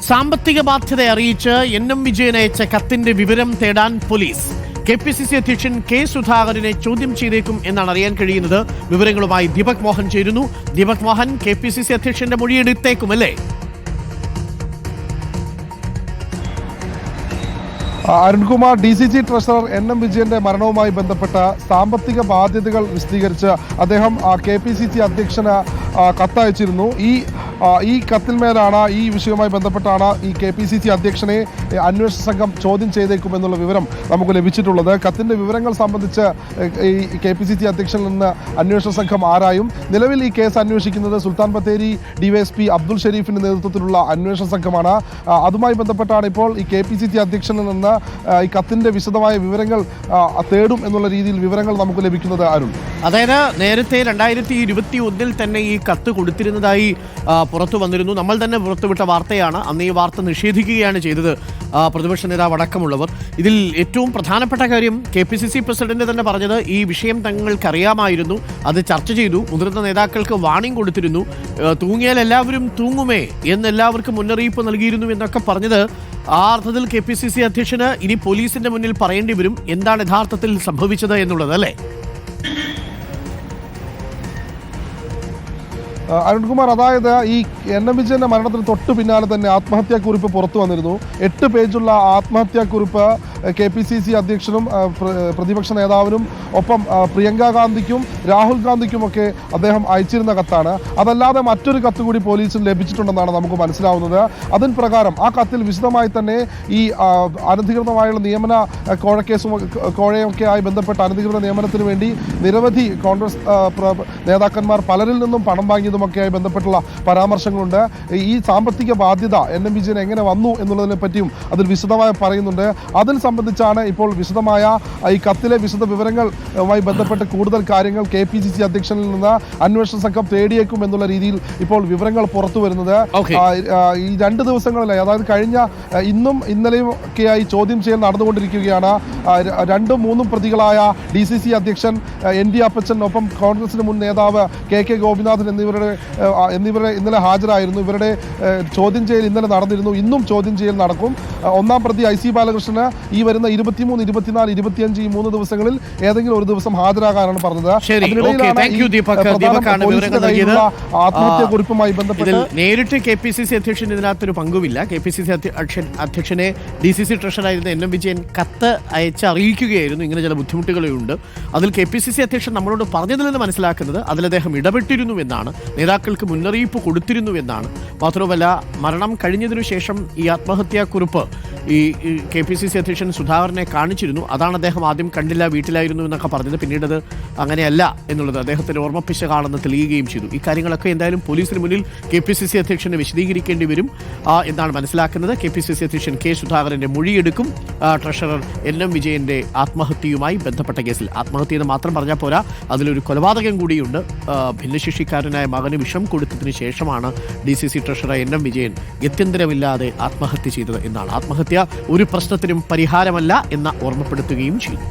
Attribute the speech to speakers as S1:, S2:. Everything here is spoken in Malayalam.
S1: സാമ്പത്തിക ബാധ്യത അറിയിച്ച് എൻ വിജയൻ അയച്ച കത്തിന്റെ വിവരം തേടാൻ പോലീസ്. KPCC അധ്യക്ഷൻ കെ സുധാകരനെ ചോദ്യം ചെയ്തേക്കും എന്നാണ് അറിയാൻ കഴിയുന്നത്. വിവരങ്ങളുമായി ദീപക് മോഹൻ ചേരുന്നു. ദീപക് മോഹൻ, KPCC അധ്യക്ഷന്റെ മൊഴിയെടുത്തേക്കും അല്ലേ?
S2: അരുൺകുമാർ, DCG ട്രഷറർ എൻ വിജയന്റെ മരണവുമായി ബന്ധപ്പെട്ട സാമ്പത്തിക ബാധ്യതകൾ വിശദീകരിച്ച് അദ്ദേഹം KPCC അധ്യക്ഷന് കത്തയച്ചിരുന്നു. ഈ കത്തിന്മേലാണ്, ഈ വിഷയവുമായി ബന്ധപ്പെട്ടാണ് ഈ KPCC അധ്യക്ഷനെ അന്വേഷണ സംഘം ചോദ്യം ചെയ്തേക്കുമെന്നുള്ള വിവരം നമുക്ക് ലഭിച്ചിട്ടുള്ളത്. കത്തിന്റെ വിവരങ്ങൾ സംബന്ധിച്ച് ഈ KPCC അധ്യക്ഷനിൽ നിന്ന് അന്വേഷണ സംഘം ആരായും. നിലവിൽ ഈ കേസ് അന്വേഷിക്കുന്നത് സുൽത്താൻ ബത്തേരി DYSP അബ്ദുൾ ഷെരീഫിന്റെ നേതൃത്വത്തിലുള്ള അന്വേഷണ സംഘമാണ്. അതുമായി ബന്ധപ്പെട്ടാണ് ഇപ്പോൾ ഈ KPCC അധ്യക്ഷനിൽ നിന്ന് ഈ കത്തിന്റെ വിശദമായ വിവരങ്ങൾ തേടും എന്നുള്ള രീതിയിൽ വിവരങ്ങൾ നമുക്ക് ലഭിക്കുന്നത്. അരുൺ,
S1: അതായത് നേരത്തെ 2021 തന്നെ ഈ കത്ത് കൊടുത്തിരുന്നതായി പുറത്തു വന്നിരുന്നു. നമ്മൾ തന്നെ പുറത്തുവിട്ട വാർത്തയാണ്. അന്ന് ഈ വാർത്ത നിഷേധിക്കുകയാണ് ചെയ്തത് പ്രതിപക്ഷ നേതാവ് അടക്കമുള്ളവർ. ഇതിൽ ഏറ്റവും പ്രധാനപ്പെട്ട കാര്യം KPCC പ്രസിഡന്റ് തന്നെ പറഞ്ഞത് ഈ വിഷയം തങ്ങൾക്കറിയാമായിരുന്നു, അത് ചർച്ച ചെയ്തു, മുതിർന്ന നേതാക്കൾക്ക് വാണിംഗ് കൊടുത്തിരുന്നു, തൂങ്ങിയാൽ എല്ലാവരും തൂങ്ങുമേ എന്ന് എല്ലാവർക്കും മുന്നറിയിപ്പ് നൽകിയിരുന്നു എന്നൊക്കെ പറഞ്ഞത്. ആ അർത്ഥത്തിൽ KPCC അധ്യക്ഷന് ഇനി പോലീസിന്റെ മുന്നിൽ പറയേണ്ടി വരും എന്താണ് യഥാർത്ഥത്തിൽ സംഭവിച്ചത് എന്നുള്ളത്, അല്ലേ?
S2: അരുൺകുമാർ, അതായത് ഈ എൻ വിജയന്റെ മരണത്തിന് തൊട്ടു പിന്നാലെ തന്നെ ആത്മഹത്യാക്കുറിപ്പ് പുറത്തു വന്നിരുന്നു. 8 പേജുള്ള ആത്മഹത്യാക്കുറിപ്പ് KPCC അധ്യക്ഷനും പ്രതിപക്ഷ നേതാവിനും ഒപ്പം പ്രിയങ്ക ഗാന്ധിക്കും രാഹുൽ ഗാന്ധിക്കുമൊക്കെ അദ്ദേഹം അയച്ചിരുന്ന കത്താണ്. അതല്ലാതെ മറ്റൊരു കത്ത് കൂടി പോലീസിന് ലഭിച്ചിട്ടുണ്ടെന്നാണ് നമുക്ക് മനസ്സിലാവുന്നത്. അതിന് പ്രകാരം ആ കത്തിൽ വിശദമായി തന്നെ ഈ അനധികൃതമായുള്ള നിയമന കോഴയൊക്കെ ആയി ബന്ധപ്പെട്ട അനധികൃത നിയമനത്തിന് വേണ്ടി നിരവധി കോൺഗ്രസ് നേതാക്കന്മാർ പലരിൽ നിന്നും പണം വാങ്ങിയതുമൊക്കെയായി ബന്ധപ്പെട്ടുള്ള പരാമർശങ്ങളുണ്ട്. ഈ സാമ്പത്തിക ബാധ്യത എൻ വിജയൻ എങ്ങനെ വന്നു എന്നുള്ളതിനെ പറ്റിയും അതിൽ വിശദമായി പറയുന്നുണ്ട്. അതിൽ സംബന്ധിച്ചാണ് ഇപ്പോൾ വിശദമായ ഈ കത്തിലെ വിശദ വിവരങ്ങളുമായി ബന്ധപ്പെട്ട് കൂടുതൽ കാര്യങ്ങൾ KPCC അധ്യക്ഷനിൽ നിന്ന് അന്വേഷണ സംഘം തേടിയേക്കും എന്നുള്ള രീതിയിൽ ഇപ്പോൾ വിവരങ്ങൾ പുറത്തു വരുന്നത്. ഈ 2 ദിവസങ്ങളിലായി, അതായത് കഴിഞ്ഞ ഇന്നും ഇന്നലെയും ഒക്കെയായി ചോദ്യം ചെയ്യൽ നടന്നുകൊണ്ടിരിക്കുകയാണ്. 2ഉം 3ഉം പ്രതികളായ DCC അധ്യക്ഷൻ ND അപ്പച്ചനൊപ്പം കോൺഗ്രസിന് മുൻ നേതാവ് KK ഗോപിനാഥൻ എന്നിവരെ ഇന്നലെ ഹാജരായിരുന്നു. ഇവരുടെ ചോദ്യം ചെയ്യൽ ഇന്നലെ നടന്നിരുന്നു. ഇന്നും ചോദ്യം ചെയ്യൽ നടക്കും. ഒന്നാം പ്രതി IC ബാലകൃഷ്ണന് ഈ വരുന്ന 23, 24, 25 ഈ 3 ദിവസങ്ങളിൽ ഏതെങ്കിലും ഒരു ദിവസം ഹാജരാകാനാണ് പറഞ്ഞത്. ആത്മഹത്യാക്കുറിപ്പുമായി ബന്ധപ്പെട്ട്
S1: നേരിട്ട് KPCC അധ്യക്ഷൻ ഇതിനകത്തൊരു പങ്കുമില്ല. KPCC അധ്യക്ഷനെ DCC ട്രഷറായിരുന്ന എൻ വിജയൻ കത്ത് അയച്ച് അറിയിക്കുകയായിരുന്നു ഇങ്ങനെ ചില ബുദ്ധിമുട്ടുകളുണ്ട്. അതിൽ KPCC അധ്യക്ഷൻ നമ്മളോട് പറഞ്ഞതിൽ നിന്ന് മനസ്സിലാക്കുന്നത് അതിൽ അദ്ദേഹം ഇടപെട്ടിരുന്നുവെന്നാണ്, നേതാക്കൾക്ക് മുന്നറിയിപ്പ് കൊടുത്തിരുന്നുവെന്നാണ്. മാത്രമല്ല, മരണം കഴിഞ്ഞതിനു ശേഷം ഈ ആത്മഹത്യാക്കുറിപ്പ് ഈ KPCC അധ്യക്ഷൻ സുധാകരനെ കാണിച്ചിരുന്നു. അതാണ് അദ്ദേഹം ആദ്യം കണ്ടില്ല, വീട്ടിലായിരുന്നു എന്നൊക്കെ പറഞ്ഞത്. പിന്നീട് അത് അങ്ങനെയല്ല എന്നുള്ളത് അദ്ദേഹത്തിന് ഓർമ്മപ്പിശകാണെന്ന് തെളിയുകയും ചെയ്തു. ഈ കാര്യങ്ങളൊക്കെ എന്തായാലും പോലീസിന് മുന്നിൽ KPCC അധ്യക്ഷനെ വിശദീകരിക്കേണ്ടി വരും എന്നാണ് മനസ്സിലാക്കുന്നത്. KPCC അധ്യക്ഷൻ കെ സുധാകരന്റെ മൊഴിയെടുക്കും ട്രഷറർ എൻ വിജയന്റെ ആത്മഹത്യയുമായി ബന്ധപ്പെട്ട കേസിൽ. ആത്മഹത്യ എന്ന് മാത്രം പറഞ്ഞാൽ പോരാ, അതിലൊരു കൊലപാതകം കൂടിയുണ്ട്. ഭിന്നശേഷിക്കാരനായ മകന് വിഷം കൊടുത്തതിന് ശേഷമാണ് DCC ട്രഷറർ എൻ വിജയൻ ഗത്യന്തരമില്ലാതെ ആത്മഹത്യ ചെയ്തത് എന്നാണ്. ആത്മഹത്യ ഒരു പ്രശ്നത്തിനും പരിഹാരമല്ല എന്ന് ഓർമ്മപ്പെടുത്തുകയും ചെയ്തു.